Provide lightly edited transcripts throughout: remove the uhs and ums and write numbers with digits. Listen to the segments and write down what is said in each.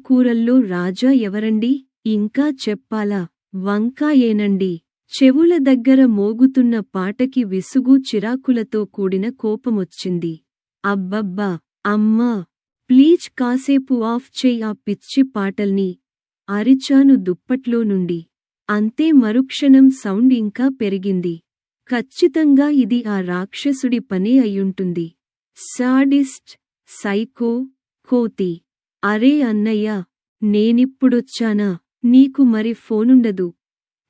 కూరల్లో రాజా ఎవరండి? ఇంకా చెప్పాలా? వంకాయేనండి. చెవుల దగ్గర మోగుతున్న పాటకి విసుగు చిరాకులతో కూడిన కోపమొచ్చింది. అబ్బబ్బా! అమ్మా! ప్లీజ్ కాసేపు ఆఫ్ చెయ్ ఆ పిచ్చి పాటల్ని అరిచాను దుప్పట్లో నుండి. అంతే మరుక్షణం సౌండ్ ఇంకా పెరిగింది. ఖచ్చితంగా ఇది ఆ రాక్షసుడి పనే అయ్యుంటుంది. సాడిస్ట్, సైకో, కోతి. అరే అన్నయ్యా! నేనిప్పుడొచ్చానా? నీకు మరి ఫోనుండదు.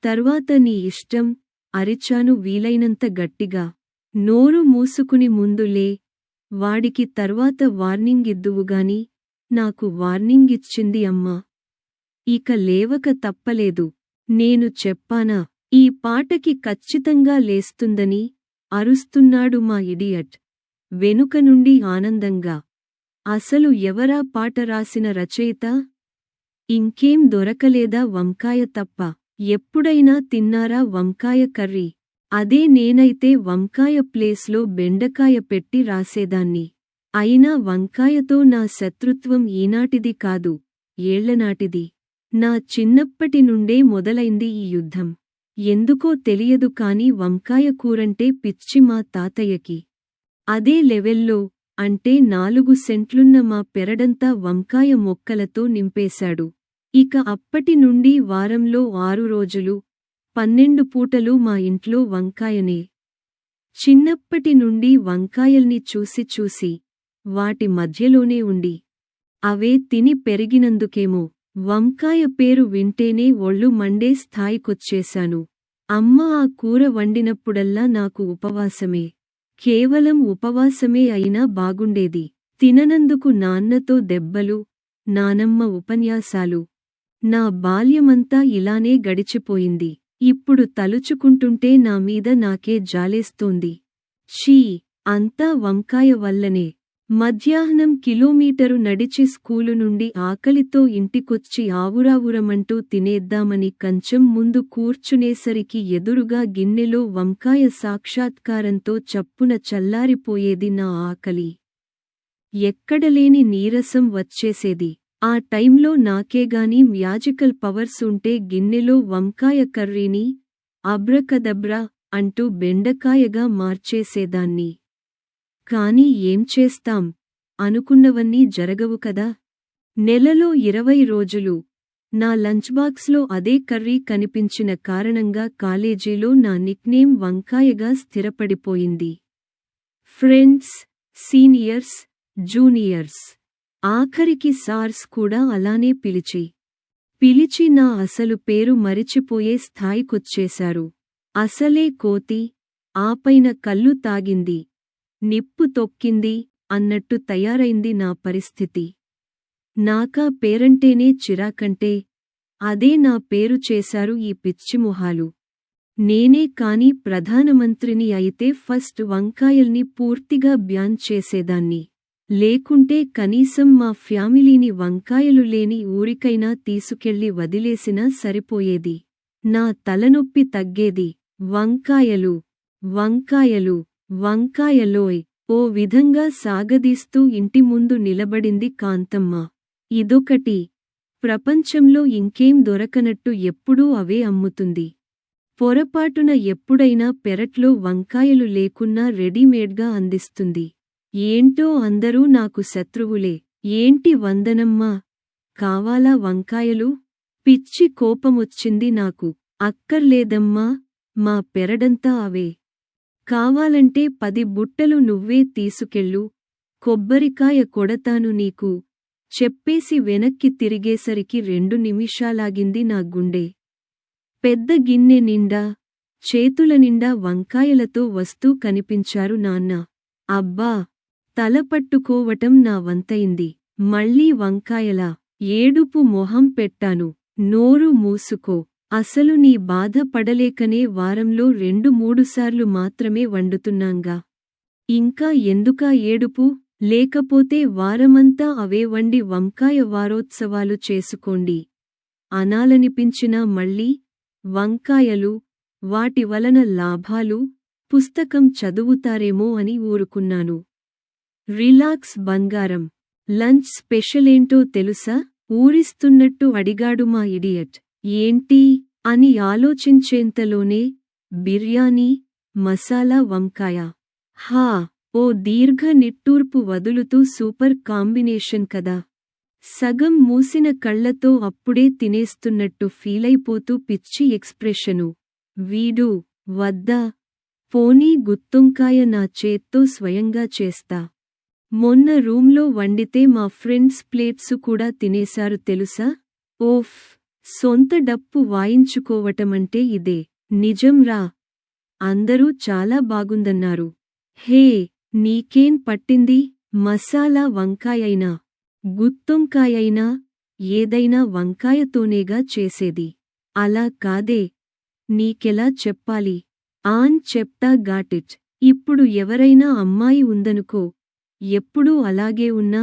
తర్వాత నీ ఇష్టం అరిచాను వీలైనంత గట్టిగా. నోరు మూసుకుని ముందులే. వాడికి తర్వాత వార్నింగ్ ఇద్దువుగాని. నాకు వార్నింగిచ్చింది అమ్మా. ఇక లేవక తప్పలేదు. నేను చెప్పానా ఈ పాటకి ఖచ్చితంగా లేస్తుందని? అరుస్తున్నాడు మా ఇడియట్. వెనుక నుండి ఆనందంగా. అసలు ఎవరా పాట రాసిన రచయిత? ఇంకేం దొరకలేదా వంకాయ తప్ప? ఎప్పుడైనా తిన్నారా వంకాయ కర్రీ? అదే నేనైతే వంకాయ ప్లేస్లో బెండకాయ పెట్టి రాసేదాన్ని. అయినా వంకాయతో నా శత్రుత్వం ఈనాటిది కాదు, ఏళ్లనాటిది. నా చిన్నప్పటి నుండే మొదలైంది ఈ యుద్ధం. ఎందుకో తెలియదు కాని వంకాయ కూరంటే పిచ్చి మా తాతయ్యకి. అదే లెవెల్లో, అంటే 4 సెంట్లున్న మా పెరడంతా వంకాయ మొక్కలతో నింపేశాడు. ఇక అప్పటి నుండి వారంలో 6 రోజులు, 12 పూటలు మా ఇంట్లో వంకాయనే. చిన్నప్పటి నుండి వంకాయల్ని చూసి చూసి, వాటి మధ్యలోనే ఉండి, అవే తిని పెరిగినందుకేమో వంకాయ పేరు వింటేనే ఒళ్ళు మండే స్థాయికొచ్చేశాను. అమ్మ ఆ కూర వండినప్పుడల్లా నాకు ఉపవాసమే. కేవలం ఉపవాసమే అయినా బాగుండేది. తిననందుకు నాన్నతో దెబ్బలు, నానమ్మ ఉపన్యాసాలు. నా బాల్యమంతా ఇలానే గడిచిపోయింది. ఇప్పుడు తలుచుకుంటుంటే నా మీద నాకే జాలేస్తోంది. ఛీ! అంతా వంకాయ వల్లనే. మధ్యాహ్నం కిలోమీటరు నడిచి స్కూలు నుండి ఆకలితో ఇంటికొచ్చి ఆవురావురమంటూ తినేద్దామని కంచం ముందు కూర్చునేసరికి ఎదురుగా గిన్నెలో వంకాయ సాక్షాత్కారంతో చప్పున చల్లారిపోయేది నా ఆకలి. ఎక్కడలేని నీరసం వచ్చేసేది. ఆ టైంలో నాకేగాని మ్యాజికల్ పవర్స్ ఉంటే గిన్నెలో వంకాయ కర్రీని అబ్రకదబ్రా అంటూ బెండకాయగా మార్చేసేదాన్ని. కాని ఏం చేస్తాం? అనుకున్నవన్నీ జరగవు కదా. నెలలో 20 రోజులు నా లంచ్బాక్స్లో అదే కర్రీ కనిపించిన కారణంగా కాలేజీలో నా నిక్నేమ్ వంకాయగా స్థిరపడిపోయింది. ఫ్రెండ్స్, సీనియర్స్, జూనియర్స్, ఆఖరికి సార్స్ కూడా అలానే పిలిచి నా అసలు పేరు మరిచిపోయే స్థాయికొచ్చేశారు. అసలే కోతి, ఆపైన కల్లు తాగింది, నిప్పు తొక్కింది అన్నట్టు తయారైంది నా పరిస్థితి. నాకా పేరంటేనే చిరాకంటే అదే నా పేరు చేశారు ఈ పిచ్చిమొహాలు. నేనే కాని ప్రధానమంత్రిని అయితే ఫస్ట్ వంకాయల్ని పూర్తిగా బ్యాన్ చేసేదాన్ని. లేకుంటే కనీసం మా ఫ్యామిలీని వంకాయలు లేని ఊరికైనా తీసుకెళ్లి వదిలేసినా సరిపోయేది. నా తలనొప్పి తగ్గేది. వంకాయలు, వంకాయలు, వంకాయలోయ్! ఓ విధంగా సాగదీస్తూ ఇంటి ముందు నిలబడింది కాంతమ్మ. ఇదొకటి. ప్రపంచంలో ఇంకేం దొరకనట్టు ఎప్పుడూ అవే అమ్ముతుంది. పొరపాటున ఎప్పుడైనా పెరట్లో వంకాయలు లేకున్నా రెడీమేడ్గా అందిస్తుంది. ఏంటో అందరూ నాకు శత్రువులే. ఏంటి వందనమ్మా? కావాలా వంకాయలు? పిచ్చి కోపమొచ్చింది నాకు. అక్కర్లేదమ్మా, మా పెరడంతా అవే. కావాలంటే 10 బుట్టలు నువ్వే తీసుకెళ్ళు, కొబ్బరికాయ కొడతాను నీకు చెప్పేసి వెనక్కి తిరిగేసరికి 2 నిమిషాలాగింది నా గుండె. పెద్ద గిన్నె నిండా, చేతుల నిండా వంకాయలతో వస్తూ కనిపించారు నాన్న. అబ్బా! తల పట్టుకోవటం నా వంతయింది. మళ్ళీ వంకాయలా? ఏడుపు మొహం పెట్టాను. నోరు మూసుకో. అసలు నీ బాధ పడలేకనే వారంలో 2-3 సార్లు మాత్రమే వండుతున్నాంగా. ఇంకా ఎందుకా ఏడుపు? లేకపోతే వారమంతా అవే వండి వంకాయ వారోత్సవాలు చేసుకోండి అనాలనిపించినా మళ్ళీ వంకాయలు, వాటి వలన లాభాలు, పుస్తకం చదువుతారేమో అని ఊరుకున్నాను. రిలాక్స్ బంగారం. లంచ్ స్పెషలేంటో తెలుసా? ఊరిస్తున్నట్టు అడిగాడు మా ఇడియట్. ఏంటి అని ఆలోచించేంతలోనే బిర్యానీ, మసాలా వంకాయ. హా! ఓ దీర్ఘ నిట్టూర్పు వదులుతూ సూపర్ కాంబినేషన్ కదా. సగం మూసిన కళ్లతో అప్పుడే తినేస్తున్నట్టు ఫీలైపోతూ పిచ్చి ఎక్స్ప్రెషను. వీడు, వద్దా, పోనీ గుత్తొంకాయ నా చేత్తో స్వయంగా చేస్తా. మొన్న రూంలో వండితే మా ఫ్రెండ్స్ ప్లేట్సు కూడా తినేశారు తెలుసా. ఓఫ్! సొంత డప్పు వాయించుకోవటమంటే ఇదే. నిజం రా. అందరూ చాలా బాగుందన్నారు. హే! నీకేం పట్టింది? మసాలా వంకాయైనా, గుత్తొంకాయైనా ఏదైనా వంకాయతోనేగా చేసేది. అలా కాదే. నీకెలా చెప్పాలి? చెప్తా గాటిట్. ఇప్పుడు ఎవరైనా అమ్మాయి ఉందనుకో, ఎప్పుడూ అలాగే ఉన్నా,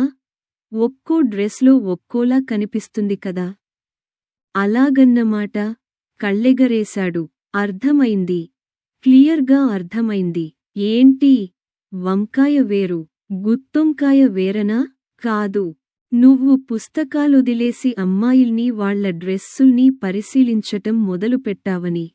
ఒక్కో డ్రెస్లో ఒక్కోలా కనిపిస్తుంది కదా. అలాగన్నమాట. కళ్ళెగరేశాడు. అర్థమైంది. క్లియర్గా అర్థమైంది. ఏంటి? వంకాయ వేరు, గుత్తొంకాయ వేరనా? కాదు. నువ్వు పుస్తకాలొదిలేసి అమ్మాయిల్ని వాళ్ల డ్రెస్సుల్ని పరిశీలించటం మొదలుపెట్టావని.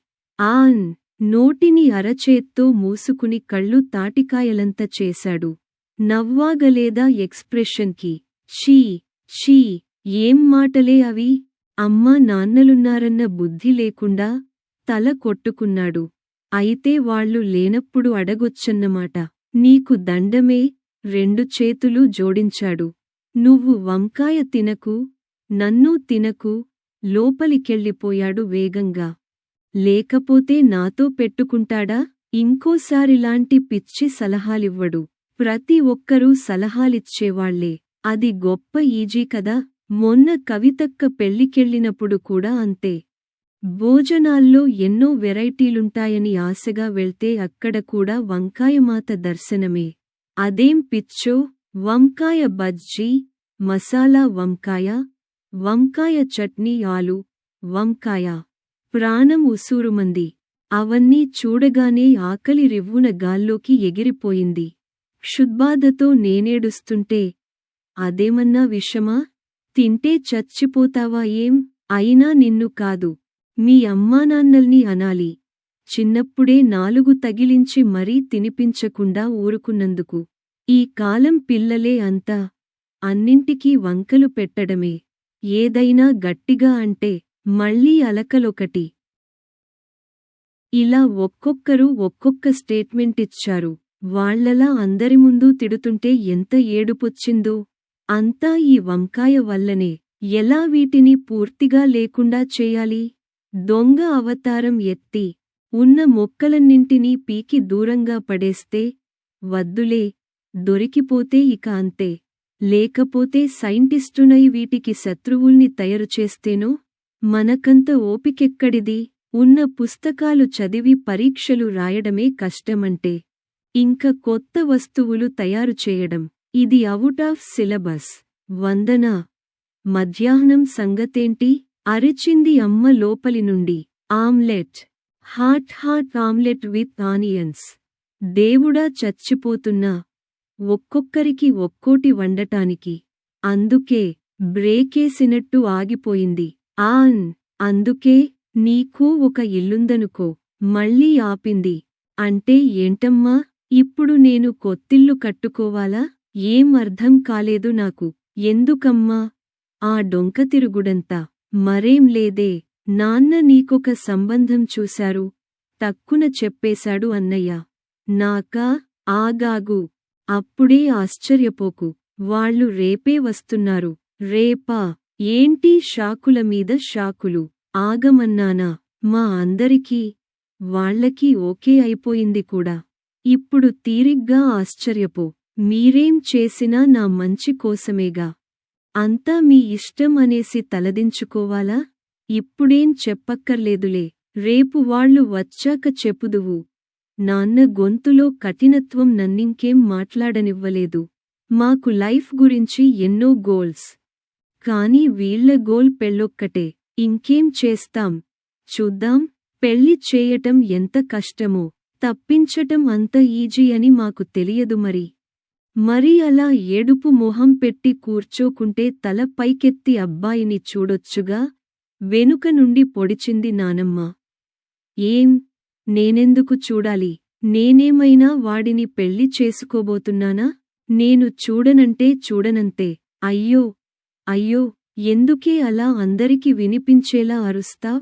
నోటిని అరచేత్తో మూసుకుని కళ్ళు తాటికాయలంత చేశాడు. నవ్వాగలేదా ఎక్స్ప్రెషన్కి. ఛీ! ఛీ! ఏం మాటలే అవి? అమ్మా నాన్నలున్నారన్న బుద్ధి లేకుండా తల కొట్టుకున్నాడు. అయితే వాళ్ళు లేనప్పుడు అడగొచ్చన్నమాట. నీకు దండమే. 2 చేతులు జోడించాడు. నువ్వు వంకాయ తినకు, నన్నూ తినకు, లోపలికెళ్ళిపోయాడు వేగంగా. లేకపోతే నాతో పెట్టుకుంటాడా? ఇంకోసారిలాంటి పిచ్చి సలహాలివ్వడు. ప్రతి ఒక్కరూ సలహాలిచ్చేవాళ్లే. అది గొప్ప ఈజీ కదా. మొన్న కవితక్క పెళ్ళికెళ్ళినప్పుడు కూడా అంతే. భోజనాల్లో ఎన్నో వెరైటీలుంటాయని ఆశగా వెళ్తే అక్కడ కూడా వంకాయమాత దర్శనమే. అదేం పిచ్చో, వంకాయ బజ్జీ, మసాలా వంకాయ, వంకాయ చట్నీ, ఆలు వంకాయ. ప్రాణం ఉసూరుమంది. అవన్నీ చూడగానే ఆకలి రివ్వున గాల్లోకి ఎగిరిపోయింది. క్షుద్బాధతో నేనేడుస్తుంటే అదేమన్నా విషమా? తింటే చచ్చిపోతావా ఏం? అయినా నిన్ను కాదు, మీ అమ్మానాన్నల్ని అనాలి. చిన్నప్పుడే 4 తగిలించి మరీ తినిపించకుండా ఊరుకున్నందుకు. ఈ కాలం పిల్లలే అంతా. అన్నింటికీ వంకలు పెట్టడమే. ఏదైనా గట్టిగా అంటే మళ్ళీ అలకలొకటి. ఇలా ఒక్కొక్కరు ఒక్కొక్క స్టేట్మెంటిచ్చారు. వాళ్లలా అందరి ముందూ తిడుతుంటే ఎంత ఏడుపొచ్చిందో. అంతా ఈ వంకాయ వల్లనే. ఎలా వీటిని పూర్తిగా లేకుండా చేయాలి? దొంగ అవతారం ఎత్తి ఉన్న మొక్కలన్నింటినీ పీకి దూరంగా పడేస్తే? వద్దులే, దొరికిపోతే ఇక అంతే. లేకపోతే సైంటిస్టునై వీటికి శత్రువుల్ని తయారుచేస్తేనో? మనకంత ఓపికెక్కడిది? ఉన్న పుస్తకాలు చదివి పరీక్షలు రాయడమే కష్టమంటే ఇంక కొత్త వస్తువులు తయారు చేయడం. ఇది అవుటాఫ్ సిలబస్. వందనా! మధ్యాహ్నం సంగతేంటి? అరిచింది అమ్మ లోపలి నుండి. Omelette. Hot omelette with onions. దేవుడా చచ్చిపోతున్నా. ఒక్కొక్కరికి ఒక్కోటి వండటానికి. అందుకే బ్రేకేసినట్టు ఆగిపోయింది. అందుకే నీకూ ఒక ఇల్లుందనుకో. మళ్ళీ ఆపింది. అంటే ఏంటమ్మా? ఇప్పుడు నేను కొత్తిల్లు కట్టుకోవాలా? ఏం అర్థం కాలేదు నాకు. ఎందుకమ్మా ఆ డొంకతిరుగుడంతా? మరేం లేదే. నాన్న నీకొక సంబంధం చూశారు, టక్కున చెప్పేశాడు అన్నయ్య. నాకా? ఆగాగు. అప్పుడే ఆశ్చర్యపోకు. వాళ్ళు రేపే వస్తున్నారు. రేపా? ఏంటి షాకుల మీద షాకులు? ఆగమన్నానా? మా అందరికీ. వాళ్లకి ఓకే అయిపోయింది కూడా. ఇప్పుడు తీరిగ్గా ఆశ్చర్యపో. మీరేం చేసినా నా మంచి కోసమేగా. అంతా మీ ఇష్టం అనేసి తలదించుకోవాలా? ఇప్పుడేం చెప్పక్కర్లేదులే. రేపు వాళ్ళు వచ్చాక చెప్పుదువు. నాన్న గొంతులో కఠినత్వం నన్నింకేం మాట్లాడనివ్వలేదు. మాకు లైఫ్ గురించి ఎన్నో గోల్స్. కానీ వీళ్ల గోల్ పెళ్ళొక్కటే. ఇంకేం చేస్తాం? చూద్దాం. పెళ్లి చేయటం ఎంత కష్టమో, తప్పించటం అంత ఈజీ అని మాకు తెలియదు మరి. మరి అలా ఏడుపు మొహం పెట్టి కూర్చోకుంటే తల పైకెత్తి అబ్బాయిని చూడొచ్చుగా. వెనుక నుండి పొడిచింది నానమ్మ. ఏం, నేనెందుకు చూడాలి? నేనేమైనా వాడిని పెళ్లి చేసుకోబోతున్నానా? నేను చూడనంటే చూడనంతే. అయ్యో అయ్యో, ఎందుకే అలా అందరికి వినిపించేలా అరుస్తావ్?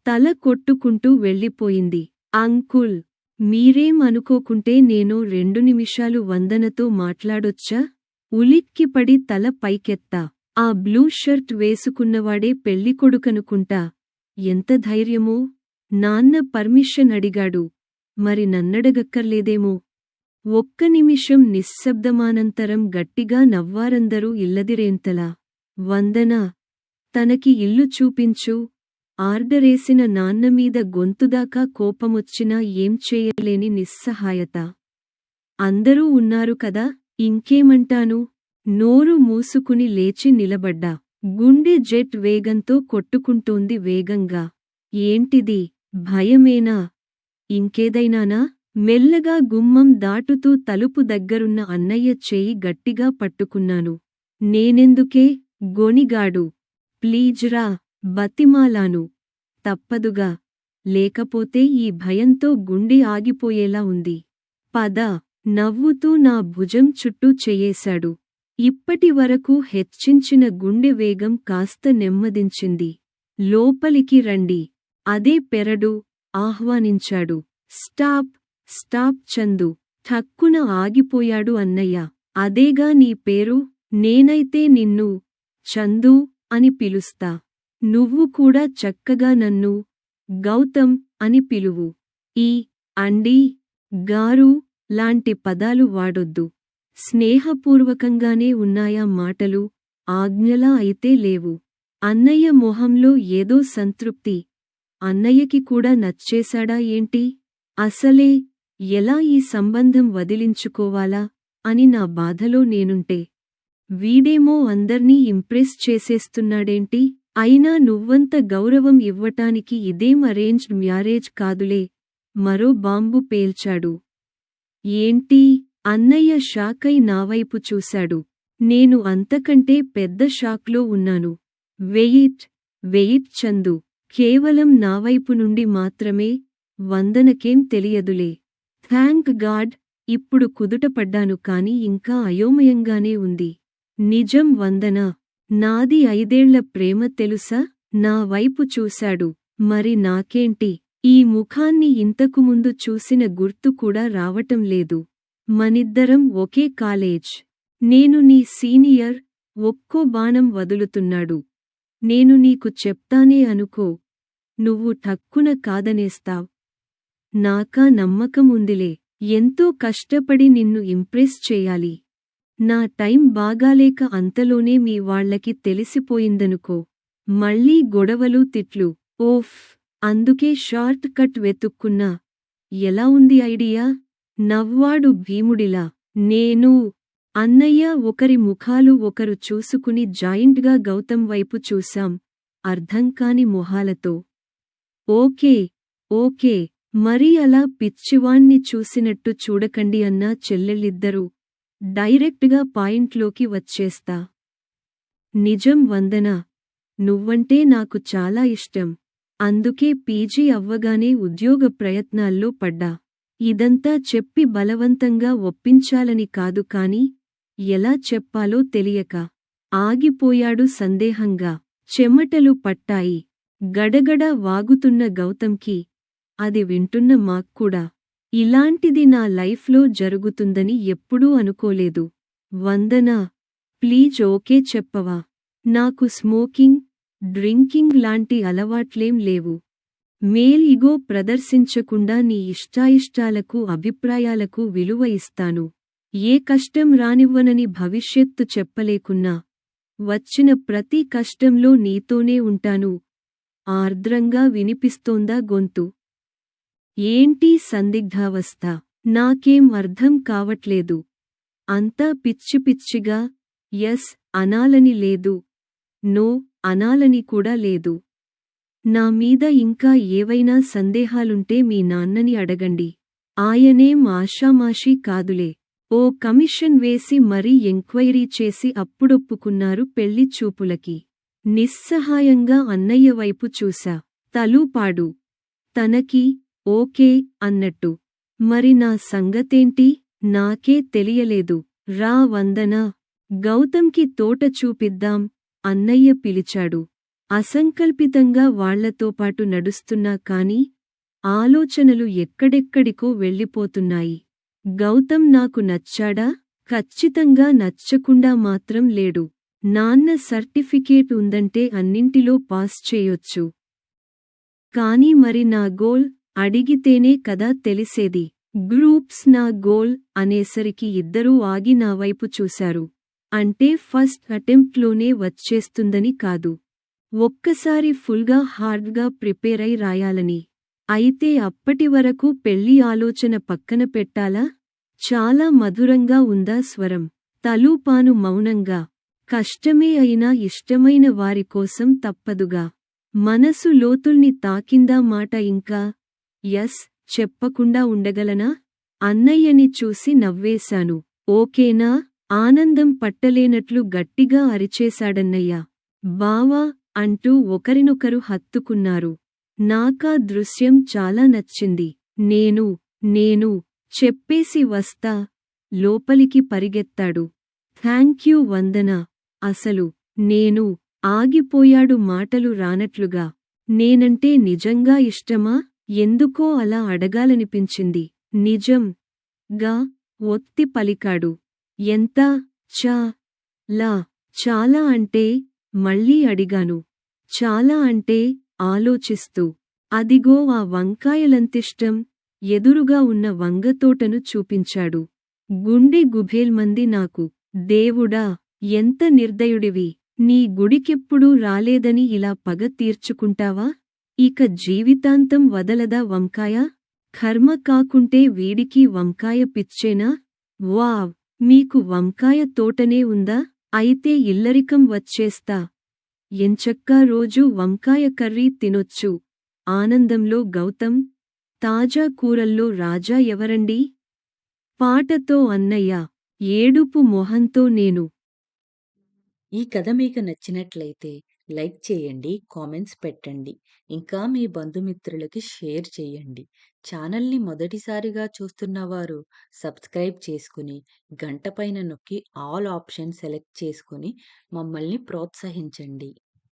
తల కొట్టుకుంటూ వెళ్ళిపోయింది. అంకుల్, మీరేం అనుకోకుంటే నేను 2 నిమిషాలు వందనతో మాట్లాడొచ్చా? ఉలిక్కిపడి తల పైకెత్తా. ఆ బ్లూ షర్ట్ వేసుకున్నవాడే పెళ్ళికొడుకనుకుంటా. ఎంత ధైర్యమో! నాన్న పర్మిషన్ అడిగాడు, మరి నన్నడగక్కర్లేదేమో. ఒక్క నిమిషం నిశ్శబ్దమానంతరం గట్టిగా నవ్వారందరూ ఇల్లదిరేంతలా. వందన, తనకి ఇల్లు చూపించు. ఆర్డరేసిన నాన్నమీద గొంతుదాకా కోపమొచ్చినా ఏం చేయలేని నిస్సహాయత. అందరూ ఉన్నారు కదా, ఇంకేమంటాను? నోరు మూసుకుని లేచి నిలబడ్డా. గుండె జెట్ వేగంతో కొట్టుకుంటోంది వేగంగా. ఏంటిది, భయమేనా? ఇంకేదైనానా? మెల్లగా గుమ్మం దాటుతూ తలుపు దగ్గరున్న అన్నయ్య చేయి గట్టిగా పట్టుకున్నాను. నేనెందుకే? గొణిగాడు. ప్లీజ్రా, బతిమాలాను. తప్పదుగా, లేకపోతే ఈ భయంతో గుండె ఆగిపోయేలా ఉంది. పద, నవ్వుతూ నా భుజం చుట్టూ చెయ్యేశాడు. ఇప్పటివరకు హెచ్చించిన గుండె వేగం కాస్త నెమ్మదించింది. లోపలికి రండి. అదే పెరడు, ఆహ్వానించాడు. Stop stop Chandu. ఠక్కున ఆగిపోయాడు అన్నయ్య. అదేగా నీ పేరు? నేనైతే నిన్ను చందూ అని పిలుస్తా. నువ్వు కూడా చక్కగా నన్ను గౌతమ్ అని పిలువు. ఈ అండీ, గారు లాంటి పదాలు వాడొద్దు. స్నేహపూర్వకంగానే ఉన్నాయా మాటలు, ఆజ్ఞలా అయితే లేవు. అన్నయ్య మొహంలో ఏదో సంతృప్తి. అన్నయ్యకి కూడా నచ్చేశాడా ఏంటి? అసలే ఎలా ఈ సంబంధం వదిలించుకోవాలా అని నా బాధలో నేనుంటే, వీడేమో అందర్నీ ఇంప్రెస్ చేసేస్తున్నాడేంటి? అయినా నువ్వంత గౌరవం ఇవ్వటానికి ఇదేం అరేంజ్డ్ మ్యారేజ్ కాదులే. మరో బాంబు పేల్చాడు. ఏంటి? అన్నయ్య షాకై నావైపు చూశాడు. నేను అంతకంటే పెద్ద షాక్లో ఉన్నాను. Wait wait Chandu. కేవలం నావైపు నుండి మాత్రమే. వందనకేం తెలియదులే. థ్యాంక్ గాడ్, ఇప్పుడు కుదుటపడ్డాను కాని ఇంకా అయోమయంగానే ఉంది. నిజం వందన, నాది 5 ఏళ్ల ప్రేమ తెలుసా? నా వైపు చూశాడు. మరి నాకేంటి? ఈ ముఖాన్ని ఇంతకుముందు చూసిన గుర్తు కూడా రావటం లేదు. మనిద్దరం ఒకే కాలేజ్. నేను నీ సీనియర్. ఒక్కో బాణం వదులుతున్నాడు. నేను నీకు చెప్తానే అనుకో, నువ్వు ఠక్కున కాదనేస్తావ్. నాకా నమ్మకం ఉందిలే. ఎంతో కష్టపడి నిన్ను ఇంప్రెస్ చేయాలి. నా టైం బాగాలేక అంతలోనే మీ వాళ్లకి తెలిసిపోయిందనుకో. మళ్ళీ గొడవలు తిట్లు. ఓఫ్, అందుకే షార్ట్ కట్ వెతుక్కున్నా. ఎలా ఉంది ఐడియా? నవ్వాడు భీముడిలా. నేను, అన్నయ్య ఒకరి ముఖాలు ఒకరు చూసుకుని జాయింట్గా గౌతమ్ వైపు చూశాం, అర్థంకాని మొహాలతో. ఓకే ఓకే, మరీ అలా పిచ్చివాణ్ణి చూసినట్టు చూడకండి అన్నా చెల్లెళ్ళిద్దరూ. డైరెక్ట్గా పాయింట్లోకి వచ్చేస్తా. నిజం వందన, నువ్వంటే నాకు చాలా ఇష్టం. అందుకే పీజీ అవ్వగానే ఉద్యోగ ప్రయత్నాల్లో పడ్డా. ఇదంతా చెప్పి బలవంతంగా ఒప్పించాలని కాదు కాని, ఎలా చెప్పాలో తెలియక ఆగిపోయాడు సందేహంగా. చెమటలు పట్టాయి. గడగడ వాగుతున్న గౌతంకి. అది వింటున్న మాక్కూడా. ఇలాంటిది నా లైఫ్లో జరుగుతుందని ఎప్పుడూ అనుకోలేదు. వందనా, ప్లీజ్ ఓకే చెప్పవా? నాకు స్మోకింగ్, డ్రింకింగ్ లాంటి అలవాట్లేం లేవు. మేల్ ఇగో ప్రదర్శించకుండా నీ ఇష్టాయిష్టాలకు అభిప్రాయాలకు విలువ ఇస్తాను. ఏ కష్టం రానివ్వనని భవిష్యత్తు చెప్పలేకున్నా, వచ్చిన ప్రతి కష్టంలో నీతోనే ఉంటాను. ఆర్ద్రంగా వినిపిస్తోందా గొంతు? ఏంటీ సందిగ్ధావస్థ? నాకేం అర్థం కావట్లేదు. అంతా పిచ్చి పిచ్చిగా. యస్ అనాలని లేదు, నో అనాలని కూడా లేదు. నా మీద ఇంకా ఏవైనా సందేహాలుంటే మీ నాన్నని అడగండి. ఆయనేం ఆషామాషీ కాదులే. ఓ కమిషన్ వేసి మరీ ఎంక్వైరీ చేసి అప్పుడొప్పుకున్నారు పెళ్లి చూపులకి. నిస్సహాయంగా అన్నయ్య వైపు చూశా. తలూపాడు. తనకి ఓకే అన్నట్టు. మరి నా సంగతేంటి? నాకే తెలియలేదు. రా వందనా! గౌతంకి తోట చూపిద్దాం అన్నయ్య పిలిచాడు. అసంకల్పితంగా వాళ్లతోపాటు నడుస్తున్నా కాని ఆలోచనలు ఎక్కడెక్కడికో వెళ్ళిపోతున్నాయి. గౌతం నాకు నచ్చాడా? ఖచ్చితంగా నచ్చకుండా మాత్రం లేడు. నాన్న సర్టిఫికేట్ ఉందంటే అన్నింటిలో పాస్ చేయొచ్చు. కాని మరి నా గోల్ అడిగితేనే కదా తెలిసేది. గ్రూప్స్ నా గోల్ అనేసరికి ఇద్దరూ ఆగి నా వైపు చూశారు. అంటే ఫస్ట్ అటెంప్ట్లోనే వచ్చేస్తుందని కాదు. ఒక్కసారి ఫుల్గా హార్డ్గా ప్రిపేరై రాయాలని. అయితే అప్పటివరకు పెళ్లి ఆలోచన పక్కన పెట్టాలా? చాలా మధురంగా ఉందా స్వరం. తలూపాను మౌనంగా. కష్టమే అయినా ఇష్టమైన వారికోసం తప్పదుగా. మనసు లోతుల్ని తాకిందా మాట ఇంకా? యస్ చెప్పకుండా ఉండగలనా? అన్నయ్యని చూసి నవ్వేశాను. ఓకేనా? ఆనందం పట్టలేనట్లు గట్టిగా అరిచేశాడన్నయ్య. బావా అంటూ ఒకరినొకరు హత్తుకున్నారు. నాకా దృశ్యం చాలా నచ్చింది. నేను చెప్పేసి వస్తా లోపలికి పరిగెత్తాడు. థాంక్యూ వందనా. అసలు నేను ఆగిపోయాడు మాటలు రానట్లుగా. నేనంటే నిజంగా ఇష్టమా? ఎందుకో అలా అడగాలనిపించింది. నిజం గా ఒత్తి పలికాడు. ఎంత? లా చాలా అంటే? మళ్ళీ అడిగాను. చాలా అంటే ఆలోచిస్తూ. అదిగో ఆ వంకాయలంతిష్టం ఎదురుగా ఉన్న వంగతోటను చూపించాడు. గుండె గుభేల్మంది నాకు. దేవుడా! ఎంత నిర్దయుడివి. నీ గుడికెప్పుడూ రాలేదని ఇలా పగ తీర్చుకుంటావా? ఇక జీవితాంతం వదలదా వంకాయ? కర్మ కాకుంటే వీడికి వంకాయ పిచ్చేనా? వావ్! మీకు వంకాయ తోటనే ఉందా? అయితే ఇల్లరికం వచ్చేస్తా. ఎంచక్కా రోజూ వంకాయ కర్రీ తినొచ్చు. ఆనందంలో గౌతం. తాజా కూరల్లో రాజా ఎవరండీ? పాటతో అన్నయ్య. ఏడుపు మొహంతో నేను. ఈ కథ మీకు నచ్చినట్లయితే లైక్ చేయండి, కామెంట్స్ పెట్టండి. ఇంకా మీ బంధుమిత్రులకి షేర్ చేయండి. ఛానల్‌ని మొదటిసారిగా చూస్తున్నవారు సబ్స్క్రైబ్ చేసుకుని, గంట పైన నొక్కి ఆల్ ఆప్షన్ సెలెక్ట్ చేసుకొని మమ్మల్ని ప్రోత్సహించండి.